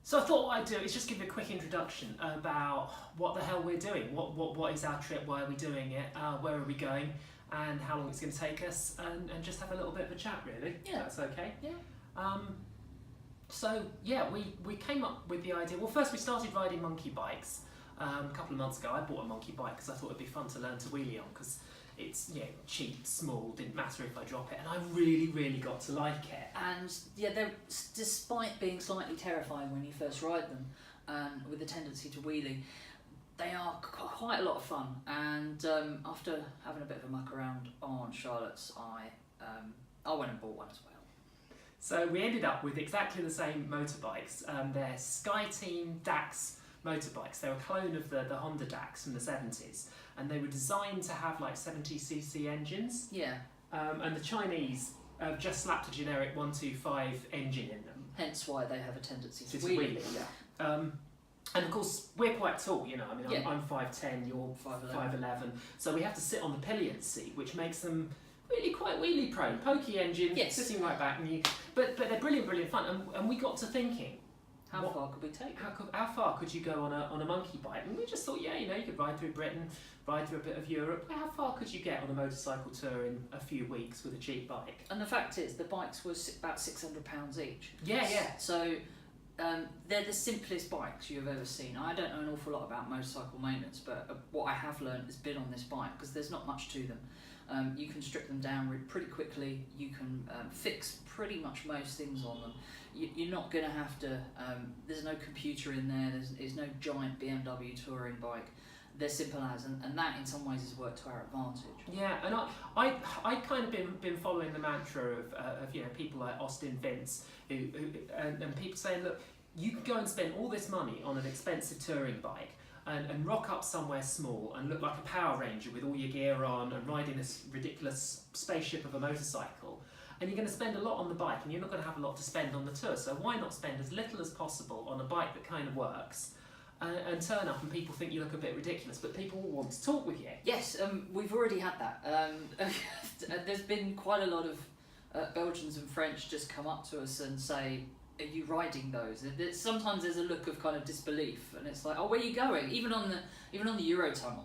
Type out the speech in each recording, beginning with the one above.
So I thought what I'd do is just give you a quick introduction about what the hell we're doing, what is our trip, why are we doing it, where are we going, and how long it's going to take us, and just have a little bit of a chat really, if that's okay. Yeah. So yeah, we came up with the idea, well first we started riding monkey bikes a couple of months ago. I bought a monkey bike because I thought it'd be fun to learn to wheelie on, because it's cheap, small, didn't matter if I drop it, and I really got to like it. And yeah, they're, despite being slightly terrifying when you first ride them, and with a tendency to wheelie, they are quite a lot of fun. And after having a bit of a muck around on Charlotte's, I went and bought one as well. So we ended up with exactly the same motorbikes. They're SkyTeam Dax motorbikes. They're a clone of the Honda Dax from the 70s, and they were designed to have like 70cc engines. Yeah. And the Chinese have just slapped a generic 125 engine in them. Hence why they have a tendency to wheelie. Yeah. And of course we're quite tall, I mean, yeah. I'm 5'10", you're 5'11", so we have to sit on the pillion seat, which makes them really quite wheelie prone. Pokey engine, yes. Sitting right back, but they're brilliant fun. And we got to thinking, how far could we take? How far could you go on a monkey bike? And we just thought, you could ride through Britain, ride through a bit of Europe. How far could you get on a motorcycle tour in a few weeks with a cheap bike? And the fact is, the bikes were about £600 each. Yeah. So they're the simplest bikes you've ever seen. I don't know an awful lot about motorcycle maintenance, but what I have learned has been on this bike, because there's not much to them. You can strip them down pretty quickly. You can fix pretty much most things on them. You're not going to have to, there's no computer in there, there's no giant BMW touring bike. They're simple as, and that in some ways has worked to our advantage. Yeah, and I kind of been following the mantra of people like Austin Vince, and people saying, look, you can go and spend all this money on an expensive touring bike and rock up somewhere small and look like a Power Ranger with all your gear on and riding this ridiculous spaceship of a motorcycle. And you're going to spend a lot on the bike, and you're not going to have a lot to spend on the tour. So why not spend as little as possible on a bike that kind of works, and turn up and people think you look a bit ridiculous, but people will want to talk with you. Yes, we've already had that. There's been quite a lot of Belgians and French just come up to us and say, are you riding those? Sometimes there's a look of kind of disbelief, and it's like, oh, where are you going? Even on the Eurotunnel,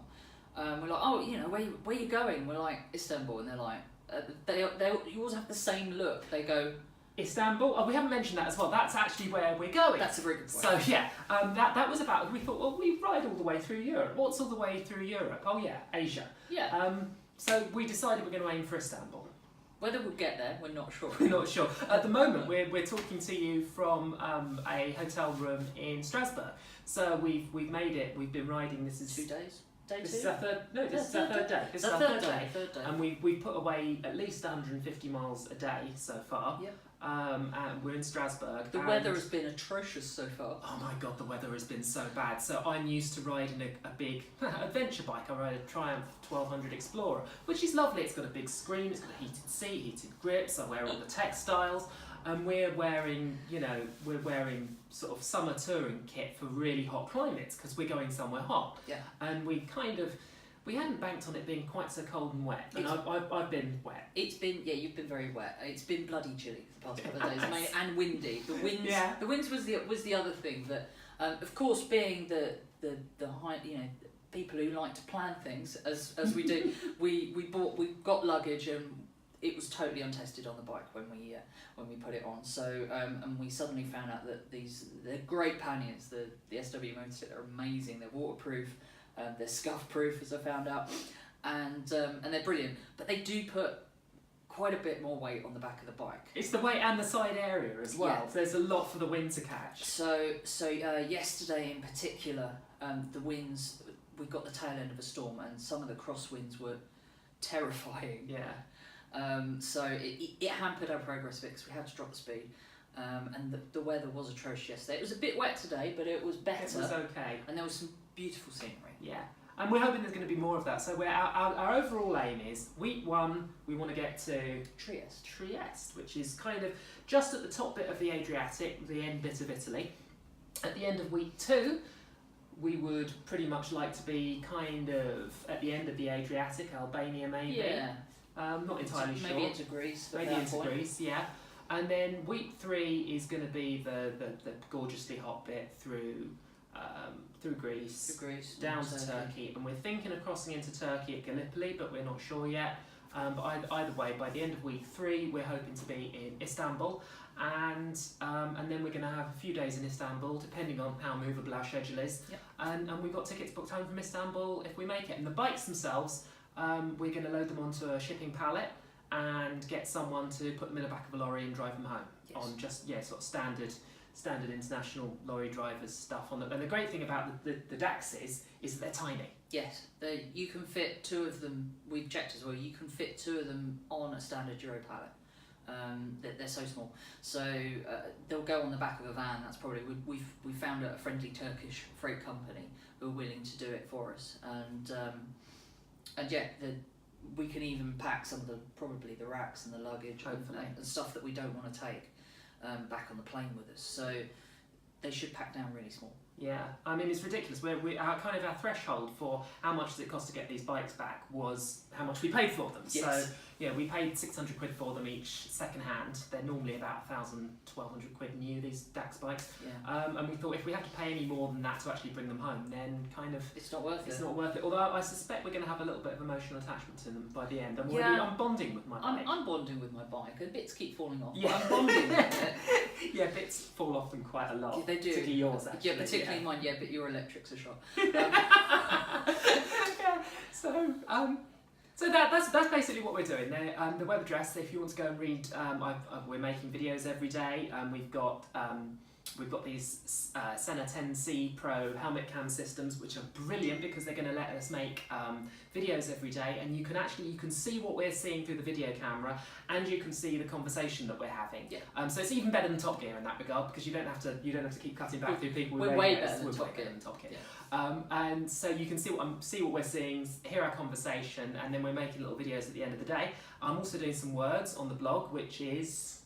we're like, oh, where are you going? We're like, Istanbul, and they're like, you always have the same look. They go, Istanbul. Oh, we haven't mentioned that as well. That's actually where we're going. That's a very good point. So yeah, that was about. We thought, well, we ride all the way through Europe. What's all the way through Europe? Oh yeah, Asia. Yeah. So we decided we're going to aim for Istanbul. Whether we'll get there, we're not sure. We're not sure. At the moment, we're talking to you from a hotel room in Strasbourg. So we've made it. We've been riding. This is 2 days. This is our third. No, this is our third day. This is our third day. And we've put away at least 150 miles a day so far. Yep. And we're in Strasbourg. The weather has been atrocious so far. Oh my god, the weather has been so bad. So I'm used to riding a big adventure bike. I ride a Triumph 1200 Explorer, which is lovely. It's got a big screen, it's got a heated seat, heated grips. I wear all the textiles, and we're wearing sort of summer touring kit for really hot climates, because we're going somewhere hot. Yeah. And we hadn't banked on it being quite so cold and wet, and I've been wet. It's been, you've been very wet. It's been bloody chilly the past couple of days, and windy. The winds was the other thing that, of course, being the high, people who like to plan things as we do, we got luggage, and it was totally untested on the bike when we put it on. So and we suddenly found out that they're great panniers. The SW Motorstick are amazing. They're waterproof. They're scuff-proof, as I found out, and they're brilliant. But they do put quite a bit more weight on the back of the bike. It's the weight and the side area as well. Yeah. So there's a lot for the wind to catch. So yesterday in particular, the winds, we got the tail end of a storm, and some of the crosswinds were terrifying. Yeah. So it hampered our progress because we had to drop the speed. And the weather was atrocious yesterday. It was a bit wet today, but it was better. It was okay. And there was some beautiful scenery. Yeah, and we're hoping there's going to be more of that. So our overall aim is, week 1, we want to get to Trieste, which is kind of just at the top bit of the Adriatic, the end bit of Italy. At the end of week 2, we would pretty much like to be kind of at the end of the Adriatic, Albania maybe. Yeah. Not entirely sure. Maybe into Greece. Maybe into Greece, yeah. And then week 3 is going to be the gorgeously hot bit through Greece, down to Turkey, and we're thinking of crossing into Turkey at Gallipoli, but we're not sure yet. But either way, by the end of week 3, we're hoping to be in Istanbul, and then we're going to have a few days in Istanbul, depending on how movable our schedule is. Yep. And we've got tickets booked home from Istanbul if we make it. And the bikes themselves, we're going to load them onto a shipping pallet and get someone to put them in the back of a lorry and drive them home. Yes. On just sort of standard international lorry drivers stuff on them. And the great thing about the Daxes is that they're tiny. Yes, you can fit 2 of them. We've checked as well. You can fit 2 of them on a standard Euro pallet. They're so small, so they'll go on the back of a van. That's probably we found a friendly Turkish freight company who are willing to do it for us, and yeah, we can even pack some of probably the racks and the luggage and stuff that we don't want to take back on the plane with us. So they should pack down really small. Yeah, I mean, it's ridiculous. Our threshold for how much does it cost to get these bikes back was how much we paid for them. Yes. So yeah, we paid 600 quid for them each second hand. They're normally about 1,000, 1,200 quid new, these Dax bikes. Yeah. And we thought if we have to pay any more than that to actually bring them home, then kind of it's not worth it. It's not worth it. Although I suspect we're going to have a little bit of emotional attachment to them by the end. I'm bonding with my bike. I'm bonding with my bike. And bits keep falling off. Yeah. But I'm bonding with it. Yeah, bits fall off them quite a lot. Yeah, they do. Particularly yours, actually. Yeah, particularly mine. Yeah, but your electrics are shot. Yeah. So that's basically what we're doing. The web address, if you want to go and read, we're making videos every day. We've got these Senna 10C Pro helmet cam systems, which are brilliant because they're going to let us make videos every day, and you can see what we're seeing through the video camera, and you can see the conversation that we're having. Yeah. So it's even better than Top Gear in that regard because you don't have to keep cutting back through people. We're way better than Top Gear. Yeah. Yeah. And so you can see what we're seeing, hear our conversation, and then we're making little videos at the end of the day. I'm also doing some words on the blog, which is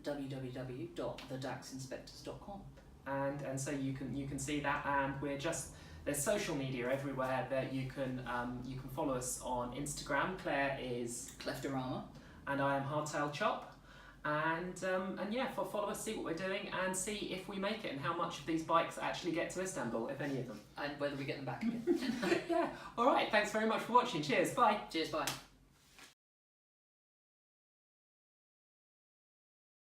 www.thedaxinspectors.com. And so you can see that, and there's social media everywhere that you can follow us on Instagram. Claire is Cleftorama, and I am Hardtail Chop. And follow us, see what we're doing, and see if we make it, and how much of these bikes actually get to Istanbul, if any of them, and whether we get them back again. Yeah. All right. Thanks very much for watching. Cheers. Bye. Cheers. Bye.